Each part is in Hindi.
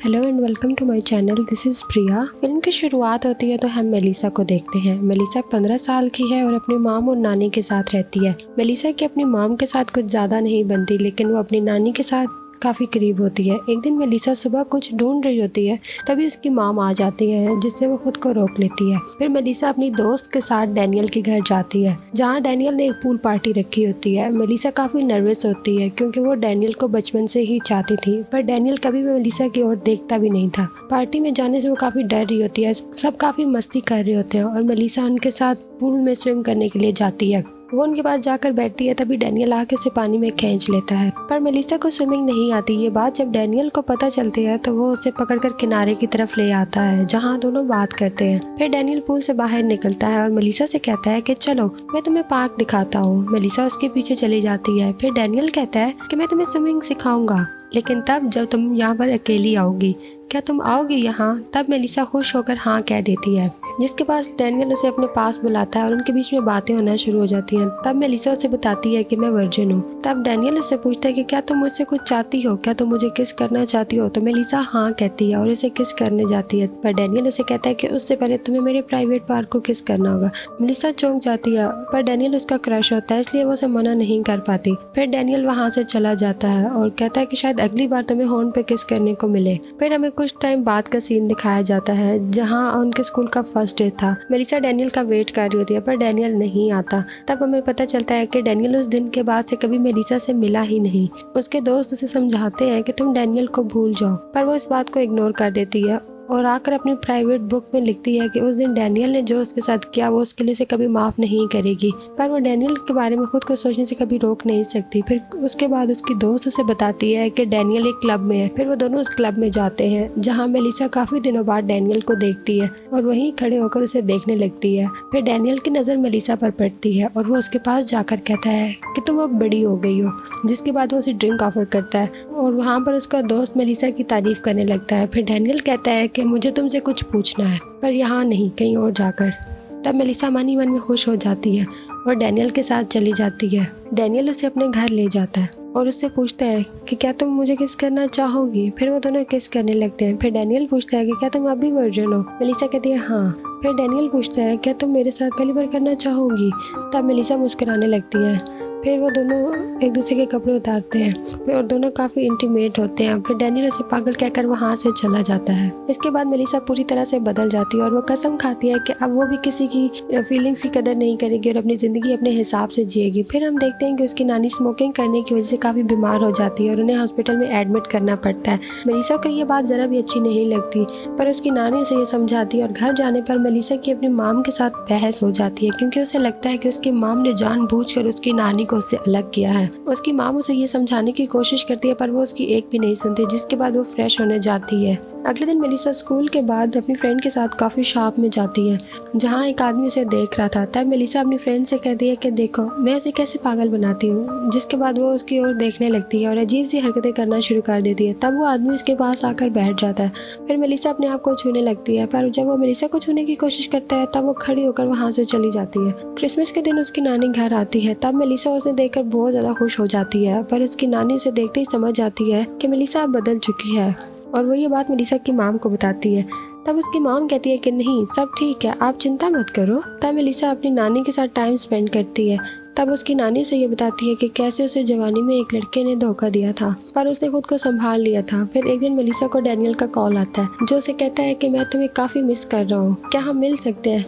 Hello and welcome to my channel. This is Priya. Film की शुरुआत होती है तो हम मेलिसा को देखते हैं। मेलिसा 15 साल की है और अपनी माम और नानी के साथ रहती है। मेलिसा की अपनी माम के साथ कुछ ज़्यादा नहीं बनती, लेकिन वो अपनी नानी के साथ काफ़ी करीब होती है। एक दिन मेलिसा सुबह कुछ ढूंढ रही होती है, तभी उसकी माम आ जाती है, जिससे वो खुद को रोक लेती है। फिर मेलिसा अपनी दोस्त के साथ डैनियल के घर जाती है, जहाँ डैनियल ने एक पूल पार्टी रखी होती है। मेलिसा काफ़ी नर्वस होती है क्योंकि वो डैनियल को बचपन से ही चाहती थी, पर डैनियल कभी भी मेलिसा की ओर देखता भी नहीं था। पार्टी में जाने से वो काफ़ी डर रही होती है। सब काफ़ी मस्ती कर रहे होते हैं और मेलिसा उनके साथ पूल में स्विम करने के लिए जाती है। वो उनके पास जाकर बैठती है, तभी डैनियल आके उसे पानी में खींच लेता है, पर मेलिसा को स्विमिंग नहीं आती। ये बात जब डैनियल को पता चलती है तो वो उसे पकड़कर किनारे की तरफ ले आता है, जहाँ दोनों बात करते हैं। फिर डैनियल पूल से बाहर निकलता है और मेलिसा से कहता है कि चलो मैं तुम्हें पार्क दिखाता हूँ। मेलिसा उसके पीछे चली जाती है। फिर डैनियल कहता है कि मैं तुम्हें स्विमिंग सिखाऊंगा, लेकिन तब जब तुम यहाँ पर अकेली आओगी। क्या तुम आओगी यहाँ? तब मेलिसा खुश होकर हाँ कह देती है, जिसके पास डैनियल उसे अपने पास बुलाता है और उनके बीच में बातें होना शुरू हो जाती हैं। तब मेलिसा उसे बताती है कि मैं वर्जिन हूँ। तब डैनियल उससे पूछता है कि क्या तुम मुझसे कुछ चाहती हो, क्या तुम मुझे किस करना चाहती हो? तो मेलिसा हाँ कहती है और उसे किस करने जाती है, पर डैनियल उसे कहता है कि उससे पहले तुम्हें मेरे प्राइवेट पार्ट को किस करना होगा। मेलिसा चौंक जाती है, पर डैनियल उसका क्रश होता है, इसलिए वो उसे मना नहीं कर पाती। फिर डैनियल वहाँ से चला जाता है और कहता है कि शायद अगली बार तुम्हें होंठ पे किस करने को मिले। फिर हमें कुछ टाइम बाद का सीन दिखाया जाता है, जहाँ उनके स्कूल का फर्स्ट डे था। मेलिसा डैनियल का वेट कर रही होती है, पर डैनियल नहीं आता। तब हमें पता चलता है कि डैनियल उस दिन के बाद से कभी मेलिसा से मिला ही नहीं। उसके दोस्त उसे समझाते हैं कि तुम डैनियल को भूल जाओ, पर वो इस बात को इग्नोर कर देती है और आकर अपनी प्राइवेट बुक में लिखती है कि उस दिन डैनियल ने जो उसके साथ किया वो उसके लिए उसे कभी माफ नहीं करेगी। पर वो डैनियल के बारे में खुद को सोचने से कभी रोक नहीं सकती। फिर उसके बाद उसकी दोस्त उसे बताती है कि डैनियल एक क्लब में है। फिर वो दोनों उस क्लब में जाते हैं, जहाँ मेलिसा काफी दिनों बाद डैनियल को देखती है और वहीं खड़े होकर उसे देखने लगती है। फिर डैनियल की नजर मेलिसा पर पड़ती है और वो उसके पास जाकर कहता है कि तुम अब बड़ी हो गई हो, जिसके बाद वो उसे ड्रिंक ऑफर करता है और वहाँ पर उसका दोस्त मेलिसा की तारीफ करने लगता है। फिर डैनियल कहता है कि मुझे तुमसे कुछ पूछना है, पर यहाँ नहीं, कहीं और जाकर। तब मेलिसा मन ही मन में खुश हो जाती है और डैनियल के साथ चली जाती है। डैनियल उसे अपने घर ले जाता है और उससे पूछता है कि क्या तुम मुझे किस करना चाहोगी। फिर वो दोनों किस करने लगते हैं। फिर डैनियल पूछता है कि क्या तुम अभी वर्जिन हो? मेलिसा कहती है हाँ। फिर डैनियल पूछता है क्या तुम मेरे साथ पहली बार करना चाहोगी? तब मेलिसा मुस्कुराने लगती है। फिर वो दोनों एक दूसरे के कपड़े उतारते हैं और दोनों काफ़ी इंटीमेट होते हैं। फिर डैनियल उसे पागल कहकर वहाँ से चला जाता है। इसके बाद मेलिसा पूरी तरह से बदल जाती है और वो कसम खाती है कि अब वो भी किसी की फीलिंग्स की कदर नहीं करेगी और अपनी ज़िंदगी अपने हिसाब से जिएगी। फिर हम देखते हैं कि उसकी नानी स्मोकिंग करने की वजह से काफ़ी बीमार हो जाती है और उन्हें हॉस्पिटल में एडमिट करना पड़ता है। मेलिसा को ये बात ज़रा भी अच्छी नहीं लगती, पर उसकी नानी उसे ये समझाती है और घर जाने पर मेलिसा की अपनी माम के साथ बहस हो जाती है, क्योंकि उसे लगता है कि उसकी माम ने जानबूझकर उसकी नानी को उससे अलग किया है। उसकी माम उसे ये समझाने की कोशिश करती है, पर वो उसकी एक भी नहीं सुनती, जिसके बाद वो फ्रेश होने जाती है। अगले दिन मेलिसा स्कूल के बाद अपनी फ्रेंड के साथ कॉफी शॉप में जाती है, जहाँ एक आदमी उसे देख रहा था। तब मेलिसा अपनी फ्रेंड से कहती है कि देखो मैं उसे कैसे पागल बनाती हूँ, जिसके बाद वो उसकी ओर देखने लगती है और अजीब सी हरकतें करना शुरू कर देती है। तब वो आदमी उसके पास आकर बैठ जाता है। फिर मेलिसा अपने आप को छूने लगती है, पर जब वो मेलिसा को छूने की कोशिश करता है तब वो खड़ी होकर वहाँ से चली जाती है। क्रिसमस के दिन उसकी नानी घर आती है। तब मेलिसा उसे देखकर बहुत ज्यादा खुश हो जाती है, पर उसकी नानी उसे देखते ही समझ जाती है कि मेलिसा अब बदल चुकी है और वो ये बात मेलिसा की माम को बताती है। तब उसकी माम कहती है कि नहीं, सब ठीक है, आप चिंता मत करो। तब मेलिसा अपनी नानी के साथ टाइम स्पेंड करती है। तब उसकी नानी से ये बताती है कि कैसे उसे जवानी में एक लड़के ने धोखा दिया था, पर उसने खुद को संभाल लिया था। फिर एक दिन मेलिसा को डैनियल का कॉल आता है, जो उसे कहता है कि मैं तुम्हें काफ़ी मिस कर रहा हूँ, क्या हम मिल सकते हैं?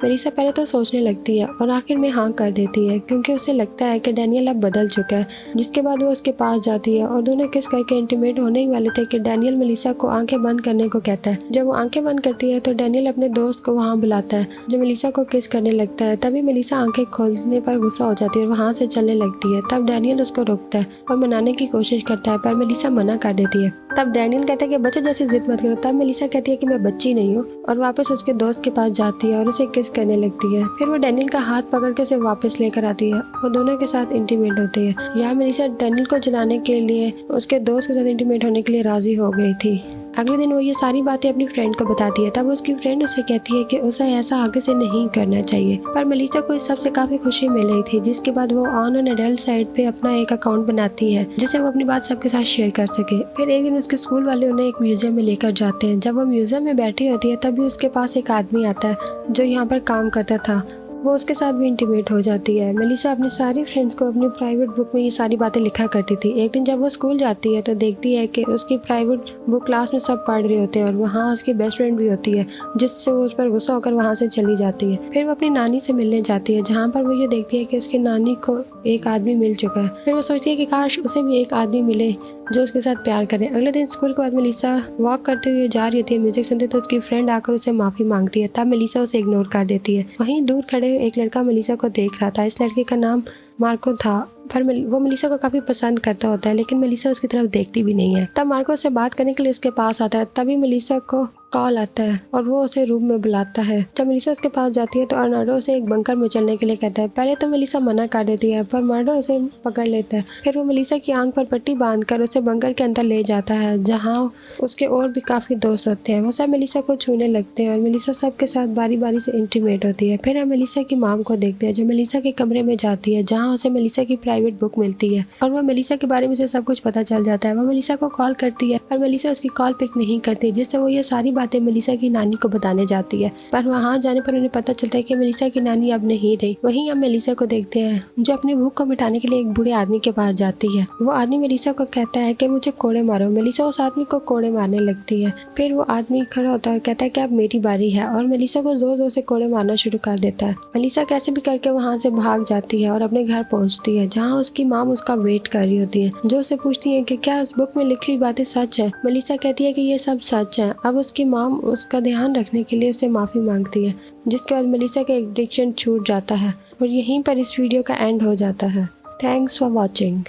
मेलिसा पहले तो सोचने लगती है और आखिर में हाँ कर देती है, क्योंकि उसे लगता है कि डैनियल अब बदल चुका है। जिसके बाद वो उसके पास जाती है और दोनों किस करके इंटीमेट होने ही वाले थे कि डैनियल मेलिसा को आंखें बंद करने को कहता है। जब वो आंखें बंद करती है तो डैनियल अपने दोस्त को वहाँ बुलाता है, जो मेलिसा को किस करने लगता है। तभी मेलिसा आंखें खोलने पर गुस्सा हो जाती है और वहाँ से चलने लगती है। तब डैनियल उसको रोकता है और मनाने की कोशिश करता है, पर मेलिसा मना कर देती है। तब डैनियल कहता है कि बच्चों जैसे जिद मत करो। तब मेलिसा कहती है कि मैं बच्ची नहीं हूँ और वापस उसके दोस्त के पास जाती है और उसे किस करने लगती है। फिर वो डैनियल का हाथ पकड़ के उसे वापस लेकर आती है और दोनों के साथ इंटीमेट होती है। यहाँ मेलिसा डैनियल को जलाने के लिए उसके दोस्त के साथ इंटीमेट होने के लिए राजी हो गई थी। अगले दिन वो ये सारी बातें अपनी फ्रेंड को बताती है। तब उसकी फ्रेंड उसे कहती है कि उसे ऐसा आगे से नहीं करना चाहिए। पर मेलिसा को इस सब से काफी खुशी मिल रही थी, जिसके बाद वो ऑन एन एडल्ट साइट पे अपना एक अकाउंट बनाती है जिसे वो अपनी बात सबके साथ शेयर कर सके। फिर एक दिन उसके स्कूल वाले उन्हें एक म्यूजियम में लेकर जाते हैं। जब वो म्यूजियम में बैठी होती है तभी उसके पास एक आदमी आता है जो यहाँ पर काम करता था। वो उसके साथ भी इंटीमेट हो जाती है। मेलिसा अपनी सारी फ्रेंड्स को अपनी प्राइवेट बुक में ये सारी बातें लिखा करती थी। एक दिन जब वो स्कूल जाती है तो देखती है कि उसकी प्राइवेट बुक क्लास में सब पढ़ रहे होते हैं और वहाँ उसकी बेस्ट फ्रेंड भी होती है, जिससे वो उस पर गुस्सा होकर वहाँ से चली जाती है। फिर वो अपनी नानी से मिलने जाती है, जहाँ पर वो ये देखती है कि उसकी नानी को एक आदमी मिल चुका है। फिर वो सोचती है कि काश उसे भी एक आदमी मिले जो उसके साथ प्यार करे। अगले दिन स्कूल के बाद मेलिसा वॉक करते हुए जा रही होती है, म्यूजिक सुनते तो उसकी फ्रेंड आकर उसे माफी मांगती है। तब मेलिसा उसे इग्नोर कर देती है। वहीं दूर खड़े एक लड़का मेलिसा को देख रहा था। इस लड़के का नाम मार्को था, पर वो मेलिसा को काफी पसंद करता होता है, लेकिन मेलिसा उसकी तरफ देखती भी नहीं है। तब मार्को से बात करने के लिए उसके पास आता है। तभी मेलिसा को कॉल आता है और वो उसे रूम में बुलाता है। जब मेलिसा उसके पास जाती है तो अर्नाल्डो उसे एक बंकर में चलने के लिए कहता है। पहले तो मेलिसा मना कर देती है, पर मर्डो उसे पकड़ लेता है। फिर वो मेलिसा की आंख पर पट्टी बांधकर उसे बंकर के अंदर ले जाता है, जहाँ उसके और भी काफी दोस्त होते हैं। वो सब मेलिसा को छूने लगते हैं और मेलिसा सबके साथ बारी बारी से इंटीमेट होती है। फिर हम मेलिसा की माम को देखते हैं जो मेलिसा के कमरे में जाती है, जहाँ उसे मेलिसा की प्राइवेट बुक मिलती है और वो मेलिसा के बारे में से सब कुछ पता चल जाता है। वो मेलिसा को कॉल करती है पर मेलिसा उसकी कॉल पिक नहीं करती, जिससे वो ये सारी बातें मेलिसा की नानी को बताने जाती है। पर वहाँ जाने पर उन्हें पता चलता है कि मेलिसा की नानी अब नहीं रही। वहीं हम मेलिसा को देखते हैं जो अपनी भूख को मिटाने के लिए एक बूढ़े आदमी के पास जाती है। वो आदमी मेलिसा को कहता है कि मुझे कोड़े मारो। मेलिसा उस आदमी को कोड़े मारने लगती है। फिर वो आदमी खड़ा होता है और कहता है कि अब मेरी बारी है, और मेलिसा को जोर जोर से कोड़े मारना शुरू कर देता है। मेलिसा कैसे भी करके वहाँ से भाग जाती है और अपने घर पहुँचती है, जहाँ उसकी माम उसका वेट कर रही होती है, जो उससे पूछती है कि क्या उस बुक में लिखी हुई बातें सच है। मेलिसा कहती है कि ये सब सच है। अब उसकी माम उसका ध्यान रखने के लिए उसे माफी मांगती है, जिसके बाद मेलिसा का एडिक्शन छूट जाता है। और यहीं पर इस वीडियो का एंड हो जाता है। Thanks for watching.